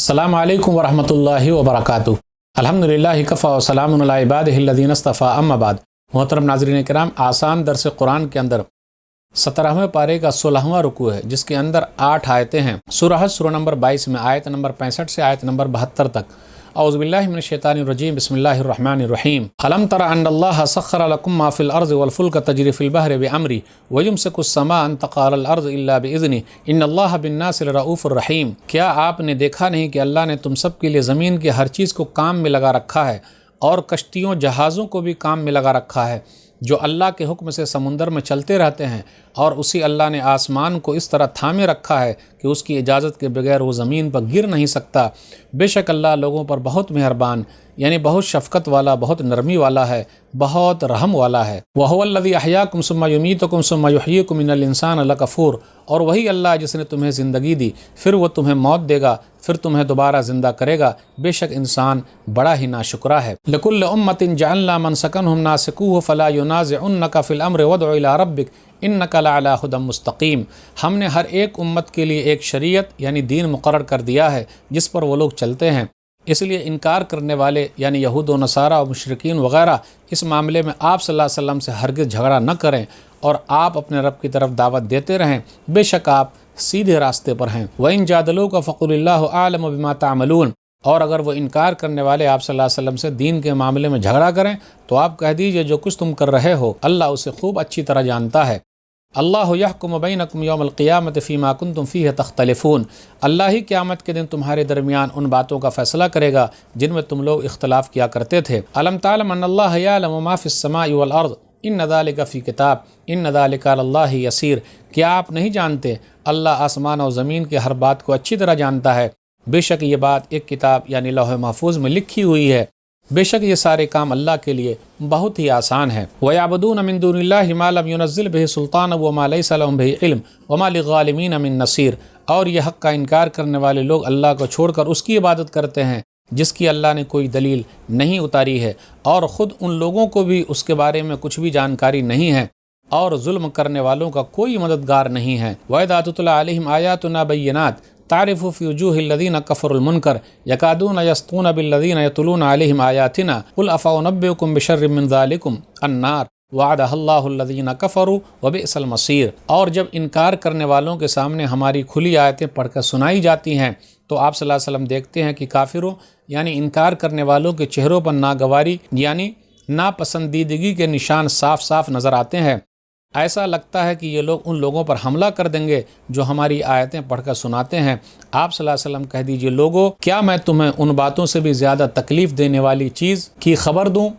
अस्सलामु अलैकुम वरहमतुल्लाहि वबरकातुहू। अल्हम्दुलिल्लाहि कफ़ा व सलामुन अला इबादिहि अल्लज़ीना इस्तफ़ा अम्मा बाद। मोहतरम नाज़रीन किराम, आसान दर्स कुरान के अंदर 17वें पारे का 16वां रुकू है, जिसके अंदर 8 आयतें हैं। सूरह हज सूरह नंबर 22 में आयत नंबर 65 से आयत नंबर 72 तक। औज़ु बिल्लाहि मिनश शैतानिर रजीम, बिस्मिल्लाहिर रहमानिर रहीम। अलम तरा अन्नल्लाह सख्खरा लकुम मा फिल अर्ज़ि वल फुल्का तजरी फिल बहरि बिअम्री व युमसिकुस समा अन तक़अ अलल अर्ज़ि इल्ला बिइज़्नि इन्नल्लाह बिन्नासि लरऊफ़ुर रहीम। क्या आपने देखा नहीं कि अल्लाह ने तुम सब के लिए ज़मीन के हर चीज़ को काम में लगा रखा है और कश्तियों जहाज़ों को भी काम में लगा रखा है, जो अल्लाह के हुक्म से समुंदर में चलते रहते हैं। और उसी अल्लाह ने आसमान को इस तरह थामे रखा है कि उसकी इजाज़त के बगैर वो ज़मीन पर गिर नहीं सकता। बेशक अल्लाह लोगों पर बहुत मेहरबान यानी बहुत शफ़क़त वाला, बहुत नरमी वाला है, बहुत रहम वाला है। वहुवल्लज़ी अहयाकुम सुम्मा युमीतुकुम सुम्मा युहयीकुम इन्नल इंसान लकफ़ूर। और वही अल्लाह जिसने तुम्हें ज़िंदगी दी, फिर वो तुम्हें मौत देगा, फिर तुम्हें दोबारा ज़िंदा करेगा। बेशक इंसान बड़ा ही नाशुक्रा है। लकुल्लि उम्मतिन जअलना मनसकनहुम नासिकूहु फला युनाज़िउन्नका फ़िल अम्रि वदउ इला रब्बिक इन्नका लअला हुदम मुस्तक़ीम। हमने हर एक उम्मत के लिए एक शरीयत यानी दीन मुक़र्रर कर दिया है जिस पर वो लोग चलते हैं। इसलिए इनकार करने वाले यानी यहूद व नसारा और मुशरिकीन वग़ैरह इस मामले में आप सल्लल्लाहु अलैहि वसल्लम से हरगिज़ झगड़ा न करें और आप अपने रब की तरफ दावत देते रहें। बेशक आप सीधे रास्ते पर हैं। वइन जादलूका फ़क़ुलिल्लाहु आलमु बिमा तामलून। और अगर वो इनकार करने वाले आप सल्लल्लाहु अलैहि वसल्लम से दीन के मामले में झगड़ा करें तो आप कह दीजिए जो कुछ तुम कर रहे हो अल्लाह उसे खूब अच्छी तरह जानता है। अल्लाहु यहकुमु बैनकुम यौमल क़ियामति फ़ीमा कुन्तुम फ़ीहि तख्तलिफ़ून। अल्लाह ही क़यामत के दिन तुम्हारे दरमियान उन बातों का फ़ैसला करेगा जिनमें तुम लोग इख्तलाफ़ किया करते थे। अलम तालम अन्नल्लाह यअलमु मा फ़िस समाइ वल अर्ज़ इन्न ज़ालिका फ़ी किताब इन्न ज़ालिका अलल्लाहि यसीर। क्या आप नहीं जानते अल्लाह आसमान और ज़मीन की हर बात को अच्छी तरह जानता है। बेशक ये बात एक किताब यानी लौह महफूज में लिखी हुई है। बेशक ये सारे काम अल्लाह के लिए बहुत ही आसान है। वयअबुदून मिन दूनिल्लाहि मा लम युनज़्ज़िल बिहि सुल्तान व मा लैसा लहुम बिहि इल्म व मा लिज़्ज़ालिमीन मिन नसीर। और यह हक़ का इनकार करने वाले लोग अल्लाह को छोड़कर उसकी इबादत करते हैं जिसकी अल्लाह ने कोई दलील नहीं उतारी है, और ख़ुद उन लोगों को भी उसके बारे में कुछ भी जानकारी नहीं है, और जुल्म करने वालों का कोई मददगार नहीं है। वइज़ा तुतला अलैहिम आयातुना बय्यिनात तारिफ़ु फ़ी वुजूहिल लज़ीना कफ़रुल मुनकर यकादूना यस्तूना बिल्लज़ीना यतलूना अलैहिम आयातिना कुल अफ़उनब्बिउकुम बिशर्रिम मिन ज़ालिकुम अन्नार वअदहल्लाहु लज़ीना कफ़रू व बिअसल मसीर। और जब इनकार करने वालों के सामने हमारी खुली आयतें पढ़कर सुनाई जाती हैं तो आप सल्लल्लाहु अलैहि वसल्लम देखते हैं कि काफिरों यानी इनकार करने वालों के चेहरों पर नागवारी यानी नापसंदीदगी के निशान साफ साफ नज़र आते हैं। ऐसा लगता है कि ये लोग उन लोगों पर हमला कर देंगे जो हमारी आयतें पढ़कर सुनाते हैं। आप सल्लल्लाहु अलैहि वसल्लम कह दीजिए, लोगों क्या मैं तुम्हें उन बातों से भी ज़्यादा तकलीफ़ देने वाली चीज़ की खबर दूँ?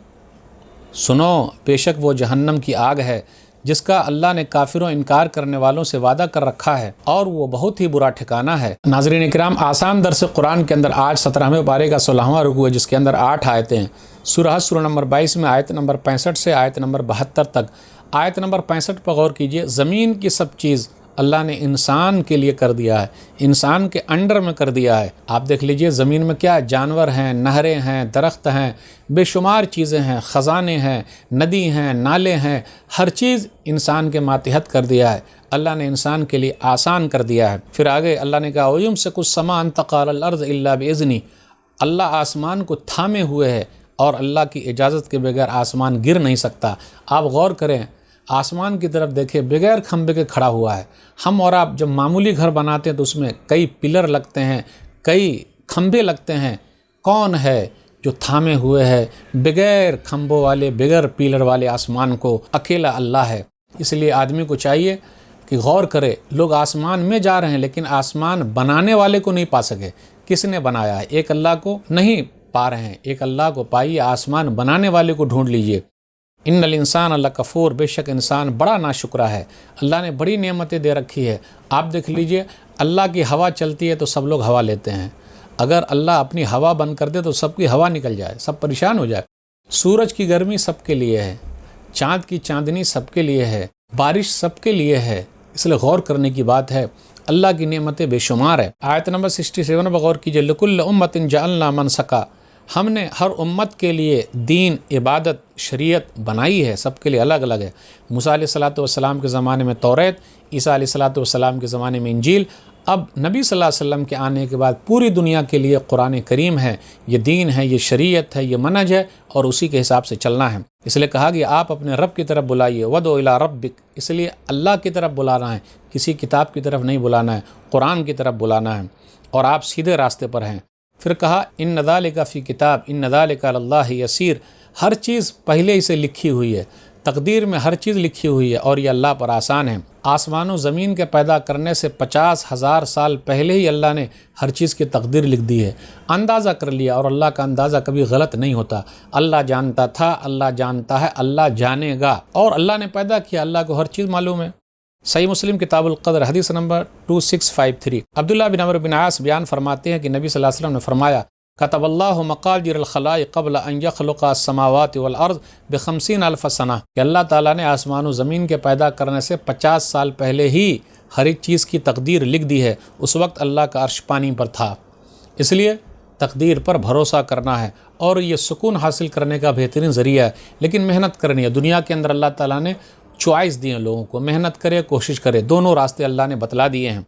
सुनो, बेशक वो जहन्नम की आग है जिसका अल्लाह ने काफिरों इनकार करने वालों से वादा कर रखा है, और वो बहुत ही बुरा ठिकाना है। नाज़रीन किराम, आसान दर्स कुरान के अंदर आज 17वें पारे का 16वां रुकू है, जिसके अंदर 8 आयतें हैं। सूरह सूरह नंबर 22 में आयत नंबर 65 से आयत नंबर 72 तक। आयत नंबर 65 पर गौर कीजिए। ज़मीन की सब चीज़ अल्लाह ने इंसान के लिए कर दिया है, इंसान के अंडर में कर दिया है। आप देख लीजिए ज़मीन में क्या जानवर हैं, नहरें हैं, दरख्त हैं, बेशुमार चीज़ें हैं, ख़ज़ाने हैं, नदी हैं, नाले हैं, हर चीज़ इंसान के मातहत कर दिया है। अल्लाह ने इंसान के लिए आसान कर दिया है। फिर आगे अल्लाह ने कहा वयुमसिकुस समा अन तक़अ अलल अर्ज़ इल्ला बिइज़्नि। अल्लाह आसमान को थामे हुए है और अल्लाह की इजाज़त के बगैर आसमान गिर नहीं सकता। आप गौर करें, आसमान की तरफ देखें, बगैर खंबे के खड़ा हुआ है। हम और आप जब मामूली घर बनाते हैं तो उसमें कई पिलर लगते हैं, कई खंबे लगते हैं। कौन है जो थामे हुए है बगैर खंभों वाले, बगैर पिलर वाले आसमान को? अकेला अल्लाह है। इसलिए आदमी को चाहिए कि गौर करे। लोग आसमान में जा रहे हैं लेकिन आसमान बनाने वाले को नहीं पा सके। किसने बनाया है? एक अल्लाह को नहीं पा रहे हैं, एक अल्लाह को पाइए, आसमान बनाने वाले को ढूंढ लीजिए। इन्नल इंसान लकफ़ूर। बेशक इंसान बड़ा नाशुक्रा है। अल्लाह ने बड़ी नेमतें दे रखी है। आप देख लीजिए, अल्लाह की हवा चलती है तो सब लोग हवा लेते हैं। अगर अल्लाह अपनी हवा बंद कर दे तो सबकी हवा निकल जाए, सब परेशान हो जाए। सूरज की गर्मी सबके लिए है, चाँद की चांदनी सबके लिए है, बारिश सबके लिए है। इसलिए गौर करने की बात है। अल्लाह की नेमतें बेशुमार है। आयत नंबर 67 पर गौर कीजिए। लिकुल्लि उम्मतिन जअलना मनसका। हमने हर उम्मत के लिए दीन, इबादत, शरीयत बनाई है, सबके लिए अलग अलग है। मूसा अलैहिस्सलातु वस्सलाम के ज़माने में तौरात, ईसा अलैहिस्सलातु वस्सलाम के ज़माने में इंजील, اب نبی صلی اللہ علیہ وسلم کے آنے کے بعد پوری دنیا کے لیے قرآن کریم ہے، یہ دین ہے، یہ شریعت ہے، یہ منہج ہے، اور اسی کے حساب سے چلنا ہے۔ اس لیے کہا کہ آپ اپنے رب کی طرف بلائیے، وَدْعُ إِلَىٰ رَبِّكَ، اس لیے اللہ کی طرف بلانا ہے، کسی کتاب کی طرف نہیں بلانا ہے، قرآن کی طرف بلانا ہے، اور آپ سیدھے راستے پر ہیں۔ پھر کہا اِنَّ ذَلِكَ فِي کتاب اِنَّ ذَلِكَ عَلَى اللَّهِ يَسِيرٌ، ہر چیز پہلے ہی سے لکھی ہوئی ہے، تقدیر میں ہر چیز لکھی ہوئی ہے، اور یہ اللہ پر آسان ہے۔ آسمان و زمین کے پیدا کرنے سے 50,000 سال پہلے ہی اللہ نے ہر چیز کی تقدیر لکھ دی ہے، اندازہ کر لیا، اور اللہ کا اندازہ کبھی غلط نہیں ہوتا۔ اللہ جانتا تھا، اللہ جانتا ہے، اللہ جانے گا، اور اللہ نے پیدا کیا، اللہ کو ہر چیز معلوم ہے۔ صحیح مسلم کتاب القدر حدیث نمبر 2653۔ عبداللہ بن عمرو بن عاص بیان فرماتے ہیں کہ نبی صلی اللہ علیہ وسلم نے فرمایا کتب اللہ مقادیر الخلائق قبل ان یخلق السماوات والارض ب50,000 سنہ، کہ اللہ تعالیٰ نے آسمان و زمین کے پیدا کرنے سے 50 سال پہلے ہی ہر ایک چیز کی تقدیر لکھ دی ہے۔ اس وقت اللہ کا عرش پانی پر تھا، اس لیے تقدیر پر بھروسہ کرنا ہے، اور یہ سکون حاصل کرنے کا بہترین ذریعہ ہے۔ لیکن محنت کرنی ہے، دنیا کے اندر اللہ تعالیٰ نے چوائس دی ہیں لوگوں کو، محنت کرے، کوشش کرے، دونوں راستے اللہ نے بتلا دیے ہیں۔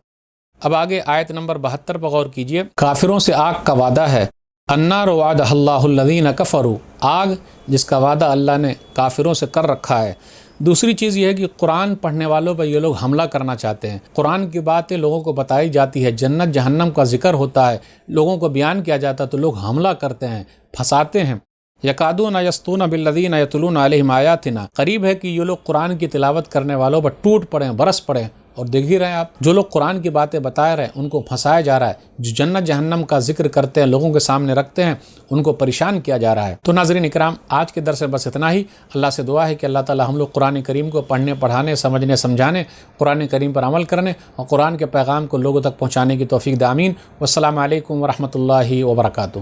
اب آگے آیت نمبر 72 پر غور کیجئے۔ کافروں سے آگ کا وعدہ ہے، النار وعدہ اللہ الذین کفروا، آگ جس کا وعدہ اللہ نے کافروں سے کر رکھا ہے۔ دوسری چیز یہ ہے کہ قرآن پڑھنے والوں پر یہ لوگ حملہ کرنا چاہتے ہیں۔ قرآن کی باتیں لوگوں کو بتائی جاتی ہے، جنت جہنم کا ذکر ہوتا ہے، لوگوں کو بیان کیا جاتا ہے، تو لوگ حملہ کرتے ہیں، پھنساتے ہیں۔ یکادون یسطون بالذین یتلون علیہم آیاتنا، قریب ہے کہ یہ لوگ قرآن کی تلاوت کرنے والوں پر ٹوٹ پڑیں، برس پڑیں، اور دیکھ ہی رہے ہیں آپ، جو لوگ قرآن کی باتیں بتا رہے ہیں ان کو پھنسایا جا رہا ہے، جو جنت جہنم کا ذکر کرتے ہیں، لوگوں کے سامنے رکھتے ہیں، ان کو پریشان کیا جا رہا ہے۔ تو ناظرین اکرام، آج کے درس میں بس اتنا ہی۔ اللہ سے دعا ہے کہ اللہ تعالی ہم لوگ قرآن کریم کو پڑھنے، پڑھانے، سمجھنے، سمجھانے، قرآن کریم پر عمل کرنے، اور قرآن کے پیغام کو لوگوں تک پہنچانے کی توفیق دے، آمین۔ والسلام علیکم ورحمۃ اللہ وبرکاتہ۔